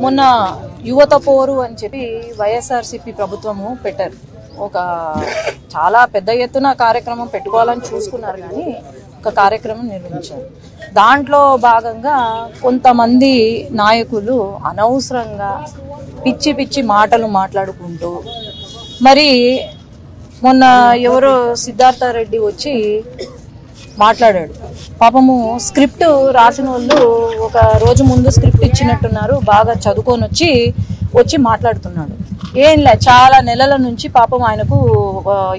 మొన్న యువత పోరు అని చెప్పి వైఎస్ఆర్సీపీ ప్రభుత్వము పెట్టారు. ఒక చాలా పెద్ద ఎత్తున కార్యక్రమం పెట్టుకోవాలని చూసుకున్నారు, కానీ ఒక కార్యక్రమం నిర్వహించారు. దాంట్లో భాగంగా కొంతమంది నాయకులు అనవసరంగా పిచ్చి పిచ్చి మాటలు మాట్లాడుకుంటూ, మరి మొన్న ఎవరో సిద్ధార్థ రెడ్డి వచ్చి మాట్లాడాడు. పాపము స్క్రిప్ట్ రాసిన వాళ్ళు ఒక రోజు ముందు స్క్రిప్ట్ ఇచ్చినట్టున్నారు, బాగా చదువుకొని వచ్చి మాట్లాడుతున్నాడు. ఏంలే, చాలా నెలల నుంచి పాపం ఆయనకు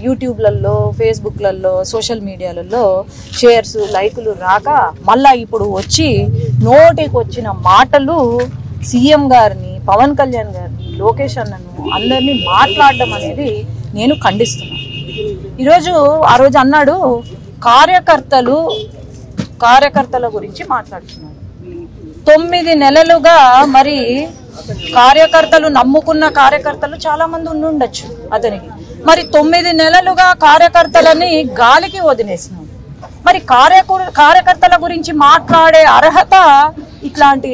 యూట్యూబ్లలో, ఫేస్బుక్లలో, సోషల్ మీడియాలలో షేర్స్, లైకులు రాక మళ్ళా ఇప్పుడు వచ్చి నోటికి వచ్చిన మాటలు సీఎం గారిని, పవన్ కళ్యాణ్ గారిని, లోకేష్ అన్నను అందరినీ మాట్లాడడం అనేది నేను ఖండిస్తున్నాను. ఈరోజు ఆ రోజు అన్నాడు, కార్యకర్తల గురించి మాట్లాడుతున్నాడు. 9 నెలలుగా మరి కార్యకర్తలు, నమ్ముకున్న కార్యకర్తలు చాలా మంది ఉండొచ్చు అతనికి. మరి 9 నెలలుగా కార్యకర్తలని గాలికి వదిలేసినాడు. మరి కార్యకర్తల గురించి మాట్లాడే అర్హత ఇట్లాంటి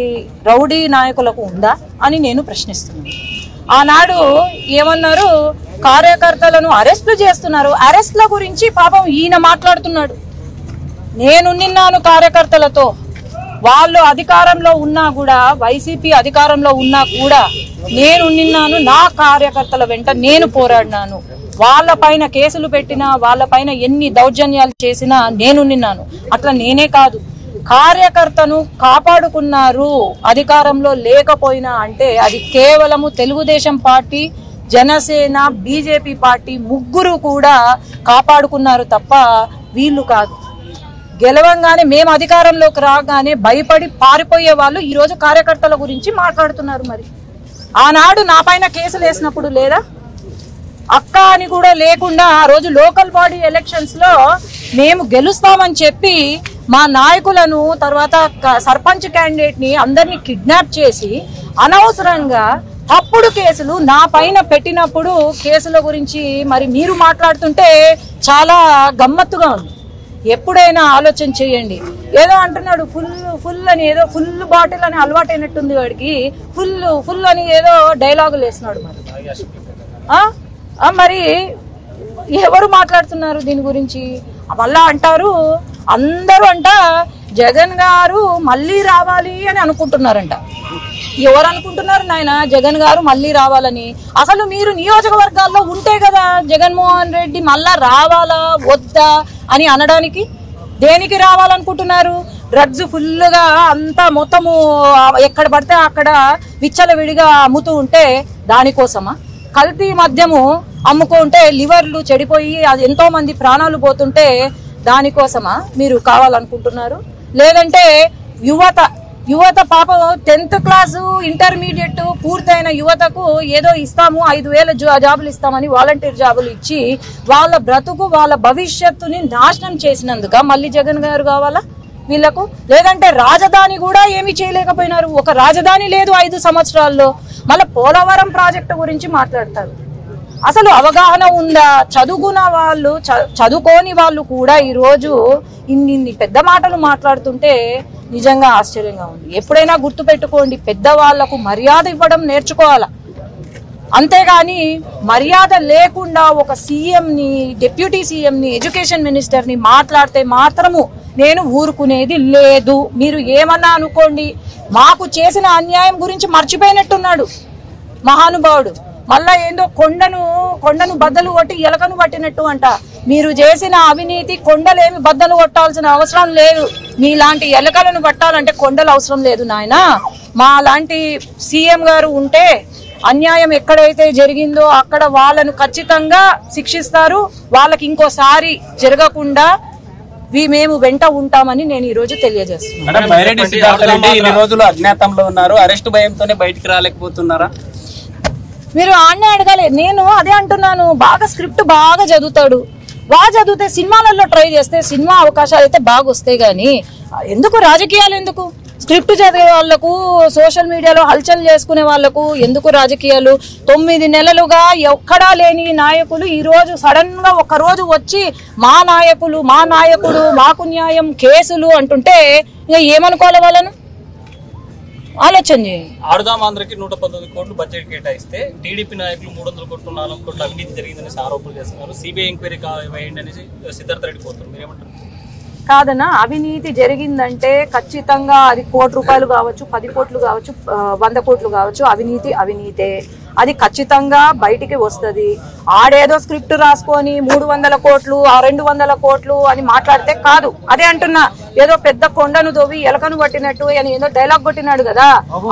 రౌడీ నాయకులకు ఉందా అని నేను ప్రశ్నిస్తున్నాను. ఆనాడు ఏమన్నారు, కార్యకర్తలను అరెస్టు చేస్తున్నారు, అరెస్ట్ల గురించి పాపం ఈయన మాట్లాడుతున్నాడు. నేను నిన్నాను కార్యకర్తలతో, వాళ్ళు అధికారంలో ఉన్నా కూడా, వైసీపీ అధికారంలో ఉన్నా కూడా నేను నిన్నాను, నా కార్యకర్తల వెంట నేను పోరాడినాను. వాళ్ళ పైన కేసులు పెట్టినా, వాళ్ళ పైన ఎన్ని దౌర్జన్యాలు చేసినా నేను నిన్నాను. అట్లా నేనే కాదు, కార్యకర్తను కాపాడుకున్నారు అధికారంలో లేకపోయినా అంటే అది కేవలము Telugu Desam party, Janasena, BJP party ముగ్గురు కూడా కాపాడుకున్నారు తప్ప వీళ్ళు కాదు. గెలవంగానే, మేము అధికారంలోకి రాగానే భయపడి పారిపోయే వాళ్ళు ఈరోజు కార్యకర్తల గురించి మాట్లాడుతున్నారు. మరి ఆనాడు నా పైన కేసులు వేసినప్పుడు లేదా, అక్క అని కూడా లేకుండా ఆ రోజు లోకల్ బాడీ ఎలక్షన్స్ లో మేము గెలుస్తామని చెప్పి మా నాయకులను, తర్వాత సర్పంచ్ క్యాండిడేట్ ని అందరినీ కిడ్నాప్ చేసి అనవసరంగా తప్పుడు కేసులు నా పైన పెట్టినప్పుడు కేసుల గురించి మరి మీరు మాట్లాడుతుంటే చాలా గమ్మత్తుగా ఉంది. ఎప్పుడైనా ఆలోచన చేయండి. ఏదో అంటున్నాడు ఫుల్ అని, ఏదో ఫుల్ బాటిల్ అని అలవాటైనట్టుంది వాడికి, ఫుల్ అని ఏదో డైలాగులు వేస్తున్నాడు. మరి ఎవరు మాట్లాడుతున్నారు దీని గురించి? మళ్ళా అంటారు, అందరూ అంట జగన్ గారు మళ్ళీ రావాలి అని అనుకుంటున్నారంట. ఎవరు అనుకుంటున్నారు నాయన జగన్ గారు మళ్ళీ రావాలని? అసలు మీరు నియోజకవర్గాల్లో ఉంటే కదా జగన్మోహన్ రెడ్డి మళ్ళా రావాలా వద్దా అని అనడానికి. దేనికి రావాలనుకుంటున్నారు? డ్రగ్స్ ఫుల్గా అంతా మొత్తము ఎక్కడ పడితే అక్కడ విచ్చలవిడిగా అమ్ముతూ ఉంటే దానికోసమా? కల్తీ మద్యము అమ్ముకుంటే లివర్లు చెడిపోయి అది ఎంతో మంది ప్రాణాలు పోతుంటే దానికోసమా మీరు కావాలనుకుంటున్నారు? లేదంటే యువత పాపం 10th క్లాసు, ఇంటర్మీడియట్ పూర్తయిన యువతకు ఏదో ఇస్తాము, 5,000 జాబులు ఇస్తామని వాలంటీర్ జాబులు ఇచ్చి వాళ్ళ బ్రతుకు, వాళ్ళ భవిష్యత్తుని నాశనం చేసినందుక మళ్ళీ జగన్ గారు కావాలా వీళ్లకు? లేదంటే రాజధాని కూడా ఏమీ చేయలేకపోయినారు. ఒక రాజధాని లేదు 5 సంవత్సరాల్లో. మళ్ళీ పోలవరం ప్రాజెక్టు గురించి మాట్లాడతారు. అసలు అవగాహన ఉందా? చదువుకున్న వాళ్ళు, చదువుకోని వాళ్ళు కూడా ఈరోజు ఇన్ని పెద్ద మాటలు మాట్లాడుతుంటే నిజంగా ఆశ్చర్యంగా ఉంది. ఎప్పుడైనా గుర్తు పెట్టుకోండి, పెద్దవాళ్లకు మర్యాద ఇవ్వడం నేర్చుకోవాలా. అంతేగాని మర్యాద లేకుండా ఒక సీఎంని, డిప్యూటీ సీఎంని, ఎడ్యుకేషన్ మినిస్టర్ని మాట్లాడితే మాత్రము నేను ఊరుకునేది లేదు. మీరు ఏమన్నా అనుకోండి, మాకు చేసిన అన్యాయం గురించి మర్చిపోయినట్టున్నాడు మహానుభావుడు. మళ్ళా ఏందో కొండను బద్దలు కొట్టి ఎలకను పట్టినట్టు అంట. మీరు చేసిన అవినీతి కొండలేమి బద్దలు కొట్టాల్సిన అవసరం లేదు. మీలాంటి ఎలకలను పట్టాలంటే కొండలు అవసరం లేదు నాయన. మా లాంటి సీఎం గారు ఉంటే అన్యాయం ఎక్కడైతే జరిగిందో అక్కడ వాళ్ళను ఖచ్చితంగా శిక్షిస్తారు. వాళ్ళకి ఇంకోసారి జరగకుండా మేము వెంట ఉంటామని నేను ఈ రోజు తెలియజేస్తున్నాను. అజ్ఞాతంలో ఉన్నారు, అరెస్ట్ భయంతోనే బయటికి రాలేకపోతున్నారా? మీరు ఆన్నే అడగాలి. నేను అదే అంటున్నాను, బాగా స్క్రిప్ట్ బాగా చదువుతాడు, బాగా చదివితే సినిమాలలో ట్రై చేస్తే సినిమా అవకాశాలు అయితే బాగా వస్తాయి. కానీ ఎందుకు రాజకీయాలు? ఎందుకు స్క్రిప్ట్ చదివే వాళ్లకు, సోషల్ మీడియాలో హల్చల్ చేసుకునే వాళ్లకు ఎందుకు రాజకీయాలు? 9 నెలలుగా ఎక్కడా లేని నాయకులు ఈ రోజు సడన్ గా ఒక రోజు వచ్చి మా నాయకుడు మాకు న్యాయం, కేసులు అంటుంటే ఏమనుకోవాలి వాళ్ళను? ఆలోచన చేయండి. ఆడుదాం ఆంధ్రకి 119 కోట్లు బడ్జెట్ కేటాయిస్తే టీడీపీ నాయకులు 300 కోట్లు 400 కోట్లు అవినీతి జరిగిందనేసి ఆరోపణలు చేస్తున్నారు. సిబిఐ ఎంక్వైరీ వేయండి అనేసి సిద్ధార్థ రెడ్డి కోరుతున్నారు. మీరేమంటారు? కాదన్నా, అవినీతి జరిగిందంటే ఖచ్చితంగా అది 1 కోటి రూపాయలు కావచ్చు, 10 కోట్లు కావచ్చు, 100 కోట్లు కావచ్చు, అవినీతి అవినీతే. అది ఖచ్చితంగా బయటికి వస్తుంది. ఆడేదో స్క్రిప్ట్ రాసుకొని 300 కోట్లు 200 కోట్లు అని మాట్లాడితే కాదు. అదే అంటున్నా, ఏదో పెద్ద కొండను తవ్వి ఎలకను కొట్టినట్టు అని ఏదో డైలాగ్ కొట్టినాడు కదా,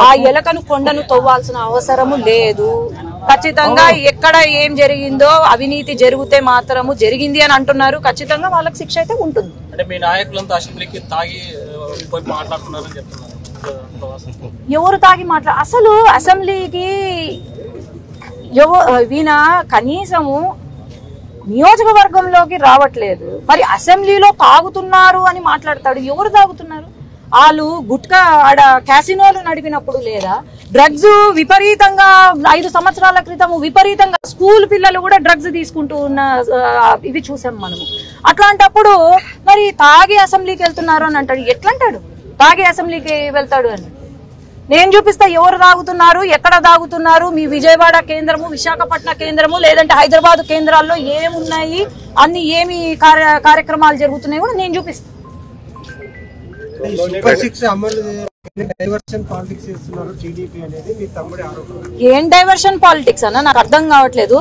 ఆ ఎలకను కొండను తవ్వాల్సిన అవసరము లేదు. ఖచ్చితంగా ఎక్కడ ఏం జరిగిందో అవినీతి జరిగితే మాత్రము జరిగింది అని అంటున్నారు. ఖచ్చితంగా వాళ్ళకి శిక్ష అయితే ఉంటుంది. అంటే మీ నాయకులంతా అసెంబ్లీకి తాగి పోయి మాట్లాడుతున్నారని చెప్తున్నారు. ఎవరు తాగి అసలు అసెంబ్లీకి వీణ కనీసము నియోజకవర్గంలోకి రావట్లేదు. మరి అసెంబ్లీలో తాగుతున్నారు అని మాట్లాడతాడు. ఎవరు తాగుతున్నారు? వాళ్ళు గుట్కా ఆడ క్యాసినోలు నడిపినప్పుడు లేదా డ్రగ్స్ విపరీతంగా 5 సంవత్సరాల క్రితం విపరీతంగా స్కూల్ పిల్లలు కూడా డ్రగ్స్ తీసుకుంటూ ఉన్న ఇవి చూసాం మనము. అట్లాంటప్పుడు మరి తాగి అసెంబ్లీకి వెళ్తున్నారు అని అంటాడు. ఎట్లంటాడు తాగి అసెంబ్లీకి వెళ్తాడు అని? నేను చూపిస్తా ఎవరు తాగుతున్నారు, ఎక్కడ తాగుతున్నారు. మీ విజయవాడ కేంద్రము, విశాఖపట్నం కేంద్రము, లేదంటే హైదరాబాద్ కేంద్రాల్లో ఏమున్నాయి, అన్ని ఏమి కార్యక్రమాలు జరుగుతున్నాయి కూడా నేను చూపిస్తాను. ఏం డైవర్షన్ పాలిటిక్స్ అన్న నాకు అర్థం కావట్లేదు.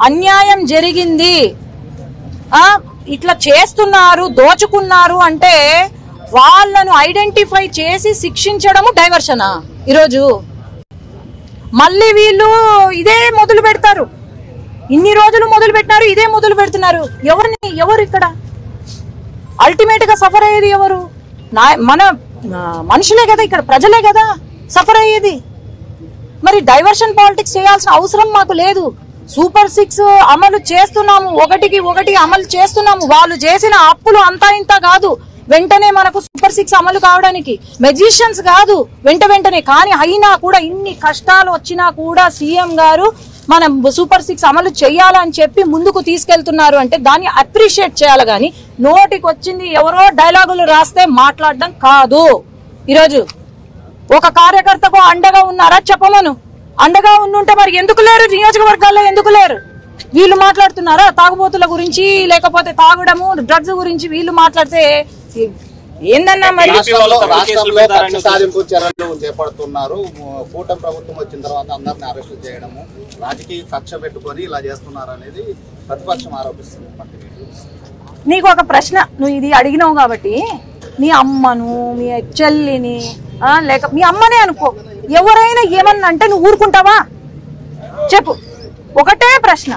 అన్యాయం జరిగింది, ఇట్లా చేస్తున్నారు, దోచుకున్నారు అంటే వాళ్ళను ఐడెంటిఫై చేసి శిక్షించడము డైవర్షనా? ఈరోజు మళ్ళీ వీళ్ళు ఇదే మొదలు పెడతారు. ఇన్ని రోజులు మొదలు పెట్టినారు, ఇదే మొదలు పెడుతున్నారు. ఎవరు ఇక్కడ అల్టిమేట్ గా సఫర్ అయ్యేది ఎవరు? మన మనుషులే కదా, ఇక్కడ ప్రజలే కదా సఫర్ అయ్యేది. మరి డైవర్షన్ పాలిటిక్స్ చేయాల్సిన అవసరం మాకు లేదు. సూపర్ 6 అమలు చేస్తున్నాము, 1కి1 అమలు చేస్తున్నాము. వాళ్ళు చేసిన అప్పులు అంతా ఇంత కాదు. వెంటనే మనకు సూపర్ 6 అమలు కావడానికి మెజిషియన్స్ కాదు వెంటనే. కానీ అయినా కూడా ఇన్ని కష్టాలు వచ్చినా కూడా సీఎం గారు మనం సూపర్ 6 అమలు చేయాలని చెప్పి ముందుకు తీసుకెళ్తున్నారు అంటే దాన్ని అప్రిషియేట్ చేయాలి. కానీ నోటికి వచ్చింది ఎవరో డైలాగులు రాస్తే మాట్లాడడం కాదు. ఈరోజు ఒక కార్యకర్తకు అండగా ఉన్నారా చెప్పమను. అండగా ఉండుంటే మరి ఎందుకు లేరు? నియోజకవర్గాల్లో ఎందుకు లేరు? వీళ్ళు మాట్లాడుతున్నారా తాగుబోతుల గురించి, లేకపోతే తాగడము డ్రగ్స్ గురించి వీళ్ళు మాట్లాడితే ఏందన్నా? మరి సాధింపు చర్యలు చేపడుతున్నారు. కూటమి ప్రభుత్వం వచ్చిన తర్వాత అందరిని అరెస్టు చేయడము, రాజకీయ కక్ష పెట్టుకొని ఇలా చేస్తున్నారు అనేది ప్రతిపక్షం ఆరోపిస్తుంది. నీకు ఒక ప్రశ్న, నువ్వు ఇది అడిగినావు కాబట్టి మీ అమ్మను, మీ చెల్లిని, లేక మీ అమ్మనే అనుకో, ఎవరైనా ఏమన్నా అంటే నువ్వు ఊరుకుంటావా చెప్పు? ఒకటే ప్రశ్న.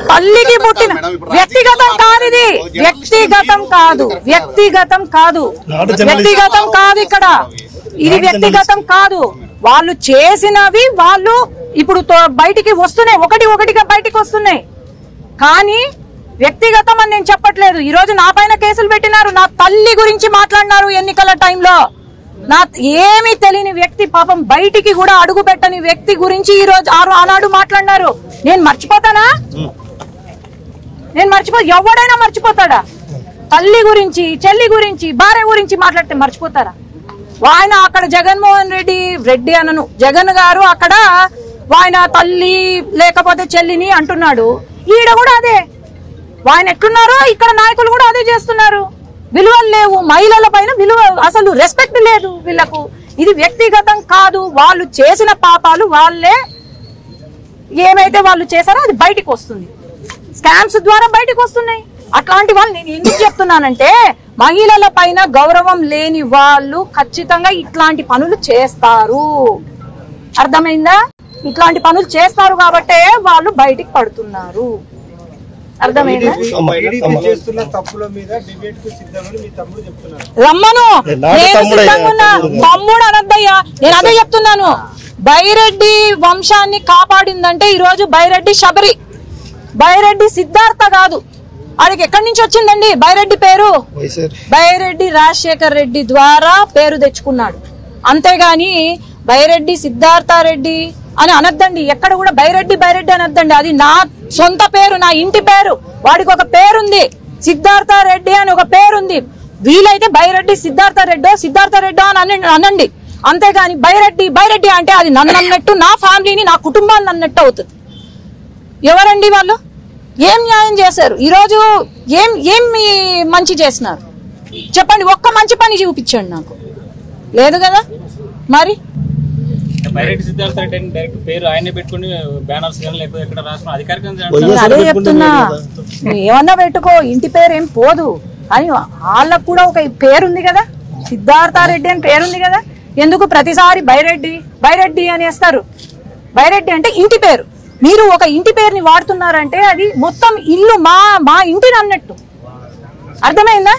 తల్లికి పుట్టిన వ్యక్తిగతం కాదు, ఇది వ్యక్తిగతం కాదు, వ్యక్తిగతం కాదు, వ్యక్తిగతం కాదు ఇక్కడ. ఇది వ్యక్తిగతం కాదు. వాళ్ళు చేసినవి వాళ్ళు ఇప్పుడు బయటికి వస్తున్నాయి, ఒకటిగా బయటికి వస్తున్నాయి. కానీ వ్యక్తిగతం అని నేను చెప్పట్లేదు. ఈ రోజు నా పైన కేసులు పెట్టినారు, నా తల్లి గురించి మాట్లాడినారు ఎన్నికల టైంలో. నా ఏమీ తెలియని వ్యక్తి, పాపం బయటికి కూడా అడుగు పెట్టని వ్యక్తి గురించి ఈ రోజు ఆనాడు మాట్లాడినారు. నేను మర్చిపోతానా? ఎవడైనా మర్చిపోతాడా? తల్లి గురించి, చెల్లి గురించి, భార్య గురించి మాట్లాడితే మర్చిపోతారా? ఆయన అక్కడ జగన్మోహన్ రెడ్డి అనను, జగన్ గారు అక్కడ ఆయన తల్లి లేకపోతే చెల్లిని అంటున్నాడు. ఈడ కూడా అదే. ఆయన ఎట్లున్నారో ఇక్కడ నాయకులు కూడా అదే చేస్తున్నారు. విలువలు లేవు, మహిళల పైన విలువ, అసలు రెస్పెక్ట్ లేదు వీళ్లకు. ఇది వ్యక్తిగతం కాదు. వాళ్ళు చేసిన పాపాలు వాళ్ళే, ఏమైతే వాళ్ళు చేశారో అది బయటికి వస్తుంది. స్కామ్స్ ద్వారా బయటకు వస్తున్నాయి. అట్లాంటి వాళ్ళు నేను ఎందుకు చెప్తున్నానంటే, మహిళల పైన గౌరవం లేని వాళ్ళు ఖచ్చితంగా ఇట్లాంటి పనులు చేస్తారు. అర్థమైందా? ఇట్లాంటి పనులు చేస్తారు కాబట్టే వాళ్ళు బయటికి పడుతున్నారు. అర్థమైందా? రమ్మను, నేను సిద్ధంగా ఉన్నా. తమ్ముడు అనద్దయ్యా, నేను అదే చెప్తున్నాను. బైరెడ్డి వంశాన్ని కాపాడిందంటే ఈ రోజు బైరెడ్డి శబరి, బైరెడ్డి సిద్ధార్థ కాదు. ఆడికి ఎక్కడి నుంచి వచ్చిందండి బైరెడ్డి పేరు? బైరెడ్డి రాజశేఖర్ రెడ్డి ద్వారా పేరు తెచ్చుకున్నాడు. అంతేగాని బైరెడ్డి సిద్ధార్థారెడ్డి అని అనద్దండి. ఎక్కడ కూడా బైరెడ్డి అనద్దండి. అది నా సొంత పేరు, నా ఇంటి పేరు. వాడికి ఒక పేరుంది, సిద్ధార్థారెడ్డి అని ఒక పేరుంది. వీలైతే బైరెడ్డి సిద్ధార్థారెడ్డో అని అనండి. అంతేగాని బైరెడ్డి బైరెడ్డి అంటే అది నన్ను అన్నట్టు, నా ఫ్యామిలీని, నా కుటుంబాన్ని అన్నట్టు అవుతుంది. ఎవరండి వాళ్ళు? ఏం న్యాయం చేశారు ఈరోజు? ఏం మంచి చేసినారు చెప్పండి, ఒక్క మంచి పని చూపించండి నాకు. లేదు కదా మరి. బైరెడ్డి సిద్ధార్థ రెడ్డి అని డైరెక్ట్ పేరు ఆయనే పెట్టుకుని బ్యానర్స్ కానీ లేకపోతే ఎక్కడ రాసిన అధికారికంగా అదే చెప్తున్నా, ఏమన్నా పెట్టుకో, ఇంటి పేరు ఏం పోదు. అని వాళ్ళకు కూడా ఒక పేరుంది కదా, సిద్ధార్థారెడ్డి అని పేరుంది కదా. ఎందుకు ప్రతిసారి బైరెడ్డి బైరెడ్డి అని వేస్తారు? బైరెడ్డి అంటే ఇంటి పేరు. మీరు ఒక ఇంటి పేరుని వాడుతున్నారంటే అది మొత్తం ఇల్లు మా ఇంటిని అన్నట్టు. అర్థమైందా?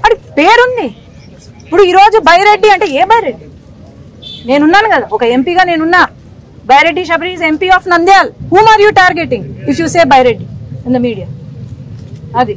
అది పేరుంది. ఇప్పుడు ఈరోజు బైరెడ్డి అంటే ఏ బైరెడ్డి? నేనున్నాను కదా, ఒక ఎంపీగా నేనున్నా. Byreddy Shabari is MP of Nandyal. Whom are you targeting if you say Byreddy in the media? అది